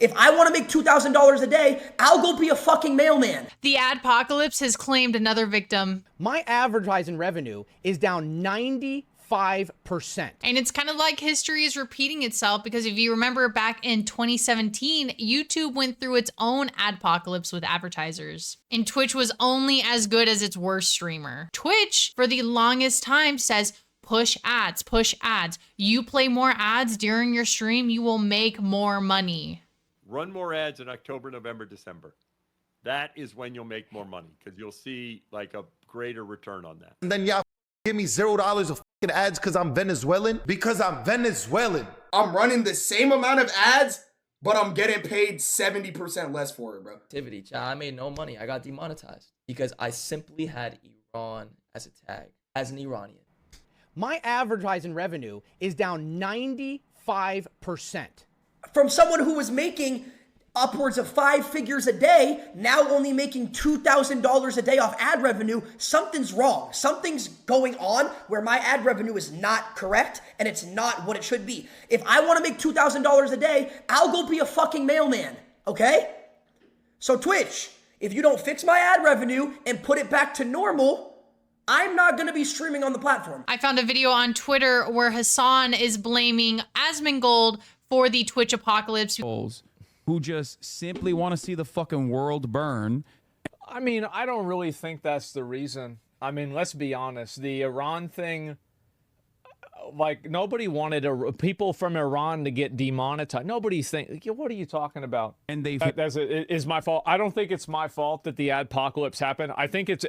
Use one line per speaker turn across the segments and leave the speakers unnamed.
If I want to make $2,000 a day, I'll go be a fucking mailman.
The Adpocalypse has claimed another victim.
My advertising revenue is down 95%.
And it's kind of like history is repeating itself, because if you remember back in 2017, YouTube went through its own adpocalypse with advertisers. And Twitch was only as good as its worst streamer. Twitch, for the longest time, says, push ads, push ads. You play more ads during your stream, you will make more money.
Run more ads in October, November, December. That is when you'll make more money, because you'll see like a greater return on that.
And then y'all give me $0 of fucking ads because I'm Venezuelan? Because I'm Venezuelan.
I'm running the same amount of ads, but I'm getting paid 70% less for it, bro.
Activity, I made no money. I got demonetized because I simply had Iran as a tag, as an Iranian.
My advertising revenue is down 95%.
From someone who was making upwards of 5 figures a day, now only making $2,000 a day off ad revenue, something's wrong. Something's going on where my ad revenue is not correct and it's not what it should be. If I want to make $2,000 a day, I'll go be a fucking mailman, okay? So Twitch, if you don't fix my ad revenue and put it back to normal, I'm not going to be streaming on the platform.
I found a video on Twitter where Hassan is blaming Asmongold for the Twitch apocalypse.
Who just simply want to see the fucking world burn.
I mean, I don't really think that's the reason. I mean, let's be honest. The Iran thing, like, nobody wanted people from Iran to get demonetized. Nobody's thinking, what are you talking about?
And
it is my fault. I don't think it's my fault that the adpocalypse happened. I think it's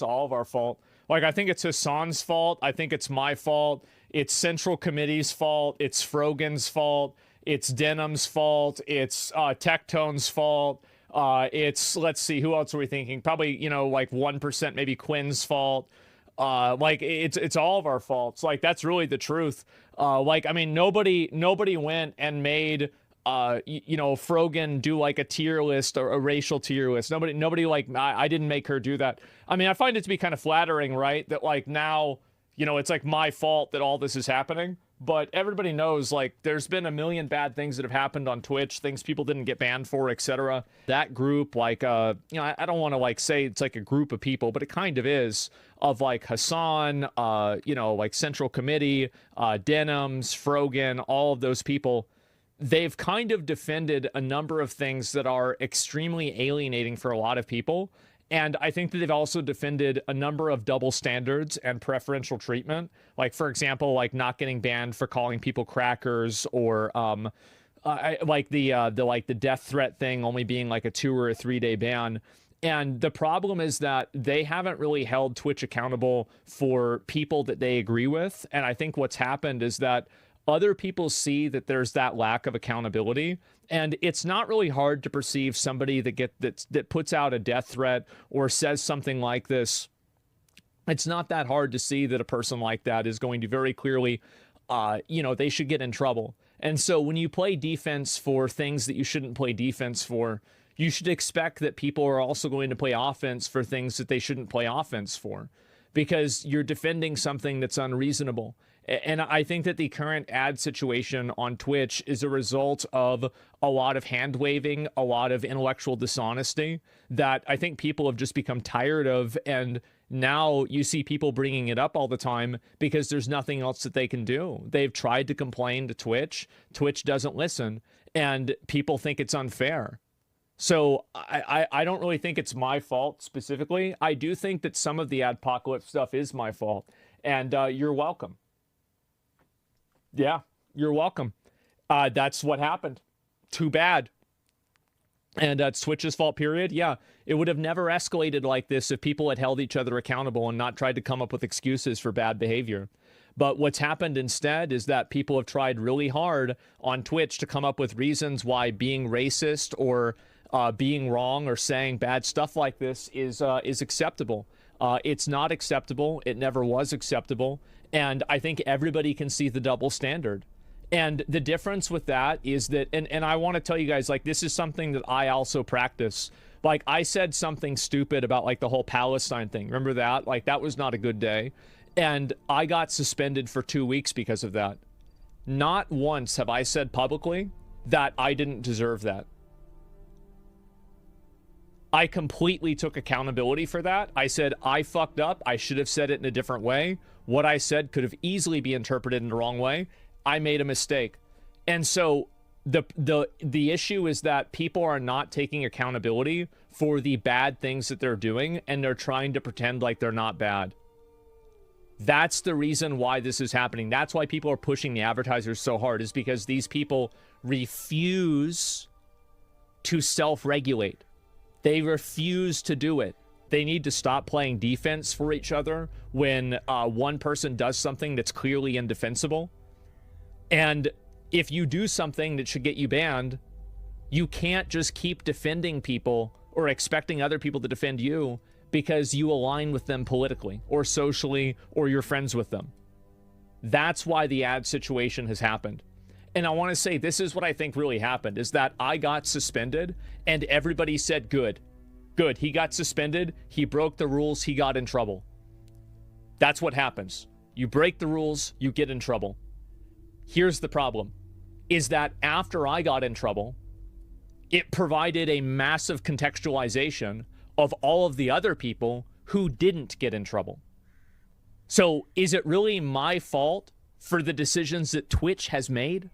all of our fault. Like, I think it's Hassan's fault. I think it's my fault. It's Central Committee's fault. It's Frogan's fault. It's Denim's fault. It's Tectone's fault. It's, let's see, who else are we thinking? Probably, you know, like 1% maybe Quinn's fault. Like, it's all of our faults. Like, that's really the truth. Like, I mean, nobody went and made you know, Frogan do like a tier list or a racial tier list. Nobody like, I didn't make her do that. I mean, I find it to be kind of flattering, right? That like now, you know, it's like my fault that all this is happening. But everybody knows, like, there's been a million bad things that have happened on Twitch, things people didn't get banned for, etc. That group, like, you know, I don't want to, like, say it's like a group of people, but it kind of is, of, like, Hassan, you know, like, Central Committee, Denims, Frogan, all of those people. They've kind of defended a number of things that are extremely alienating for a lot of people. And I think that they've also defended a number of double standards and preferential treatment. Like, for example, like not getting banned for calling people crackers, or like the death threat thing only being like a 2 or 3 day ban. And the problem is that they haven't really held Twitch accountable for people that they agree with. And I think what's happened is that other people see that there's that lack of accountability, and it's not really hard to perceive somebody that puts out a death threat or says something like this. It's not that hard to see that a person like that is going to very clearly, you know, they should get in trouble. And so when you play defense for things that you shouldn't play defense for, you should expect that people are also going to play offense for things that they shouldn't play offense for, because you're defending something that's unreasonable. And I think that the current ad situation on Twitch is a result of a lot of hand waving, a lot of intellectual dishonesty that I think people have just become tired of. And now you see people bringing it up all the time because there's nothing else that they can do. They've tried to complain to Twitch. Twitch doesn't listen, and people think it's unfair. So I don't really think it's my fault specifically. I do think that some of the Adpocalypse stuff is my fault, and you're welcome. Yeah, you're welcome. That's what happened. Too bad. And it's Twitch's fault, period. Yeah, it would have never escalated like this if people had held each other accountable and not tried to come up with excuses for bad behavior. But what's happened instead is that people have tried really hard on Twitch to come up with reasons why being racist or being wrong or saying bad stuff like this is acceptable. It's not acceptable. It never was acceptable. And I think everybody can see the double standard. And the difference with that is that, and I want to tell you guys, like, this is something that I also practice. Like, I said something stupid about, like, the whole Palestine thing. Remember that? Like, that was not a good day. And I got suspended for 2 weeks because of that. Not once have I said publicly that I didn't deserve that. I completely took accountability for that. I said, I fucked up. I should have said it in a different way. What I said could have easily been interpreted in the wrong way. I made a mistake. And so the issue is that people are not taking accountability for the bad things that they're doing, and they're trying to pretend like they're not bad. That's the reason why this is happening. That's why people are pushing the advertisers so hard, is because these people refuse to self-regulate. They refuse to do it. They need to stop playing defense for each other when one person does something that's clearly indefensible. And if you do something that should get you banned, you can't just keep defending people or expecting other people to defend you because you align with them politically or socially or you're friends with them. That's why the ad situation has happened. And I want to say, this is what I think really happened, is that I got suspended and everybody said, good, he got suspended, he broke the rules, he got in trouble. That's what happens. You break the rules, you get in trouble. Here's the problem, is that after I got in trouble, it provided a massive contextualization of all of the other people who didn't get in trouble. So is it really my fault for the decisions that Twitch has made?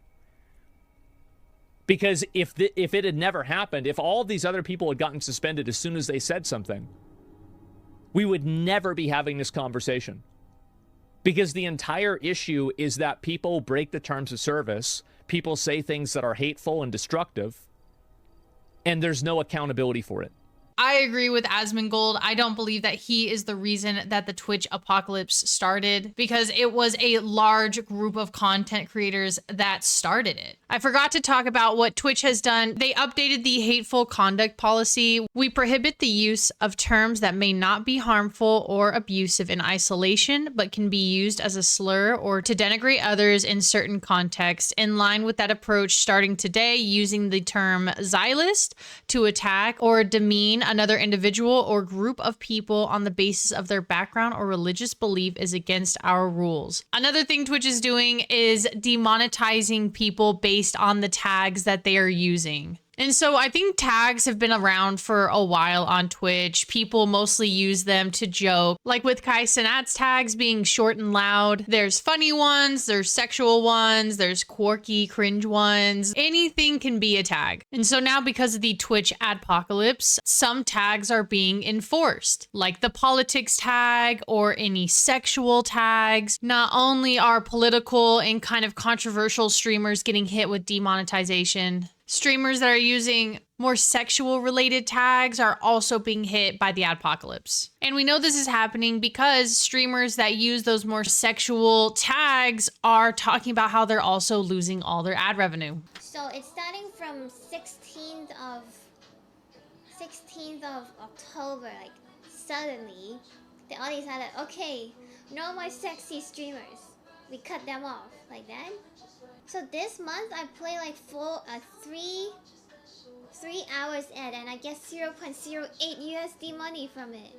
Because if it had never happened, if all of these other people had gotten suspended as soon as they said something, we would never be having this conversation. Because the entire issue is that people break the terms of service, people say things that are hateful and destructive, and there's no accountability for it.
I agree with Asmongold. I don't believe that he is the reason that the Twitch apocalypse started, because it was a large group of content creators that started it. I forgot to talk about what Twitch has done. They updated the hateful conduct policy. We prohibit the use of terms that may not be harmful or abusive in isolation, but can be used as a slur or to denigrate others in certain contexts. In line with that approach, starting today, using the term Xylist to attack or demean another individual or group of people on the basis of their background or religious belief is against our rules. Another thing Twitch is doing is demonetizing people based on the tags that they are using. And so I think tags have been around for a while on Twitch. People mostly use them to joke. Like with Kai Cenat's tags being short and loud. There's funny ones, there's sexual ones, there's quirky, cringe ones. Anything can be a tag. And so now, because of the Twitch adpocalypse, some tags are being enforced. Like the politics tag or any sexual tags. Not only are political and kind of controversial streamers getting hit with demonetization, streamers that are using more sexual related tags are also being hit by the adpocalypse. And we know this is happening because streamers that use those more sexual tags are talking about how they're also losing all their ad revenue.
So it's starting from 16th of October, like suddenly the audience had like, okay, no more sexy streamers. We cut them off like that. So this month I play like 3 hours ad and I get 0.08 USD money from it.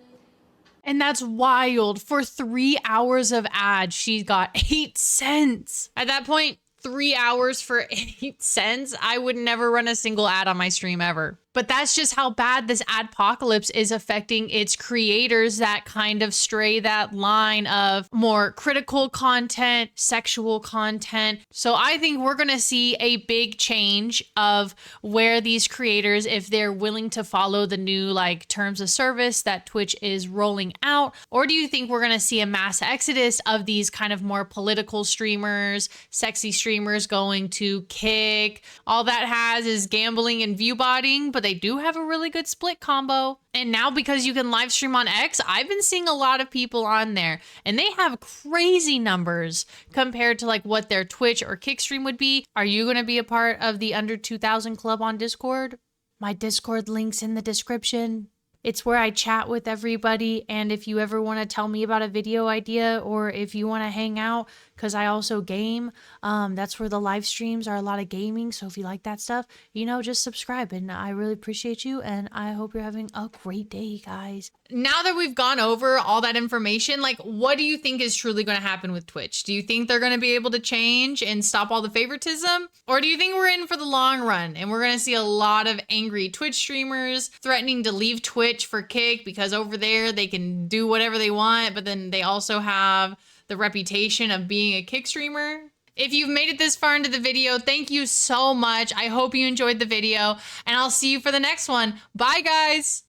And that's wild. For 3 hours of ad, she got 8 cents. At that point, 3 hours for 8 cents, I would never run a single ad on my stream ever. But that's just how bad this adpocalypse is affecting its creators that kind of stray that line of more critical content, sexual content. So I think we're going to see a big change of where these creators, if they're willing to follow the new like terms of service that Twitch is rolling out, or do you think we're going to see a mass exodus of these kind of more political streamers, sexy streamers going to Kick? All that has is gambling and view botting, but they do have a really good split combo. And now because you can live stream on X, I've been seeing a lot of people on there and they have crazy numbers compared to like what their Twitch or Kick stream would be. Are you going to be a part of the under 2000 club on Discord? My Discord link's in the description. It's where I chat with everybody, and if you ever want to tell me about a video idea or if you want to hang out, because I also game, that's where the live streams are, a lot of gaming. So if you like that stuff, you know, just subscribe, and I really appreciate you, and I hope you're having a great day, guys. Now that we've gone over all that information, like, what do you think is truly going to happen with Twitch? Do you think they're going to be able to change and stop all the favoritism? Or do you think we're in for the long run and we're going to see a lot of angry Twitch streamers threatening to leave Twitch for Kick because over there they can do whatever they want, but then they also have the reputation of being a Kick streamer? If you've made it this far into the video, thank you so much. I hope you enjoyed the video, and I'll see you for the next one. Bye, guys.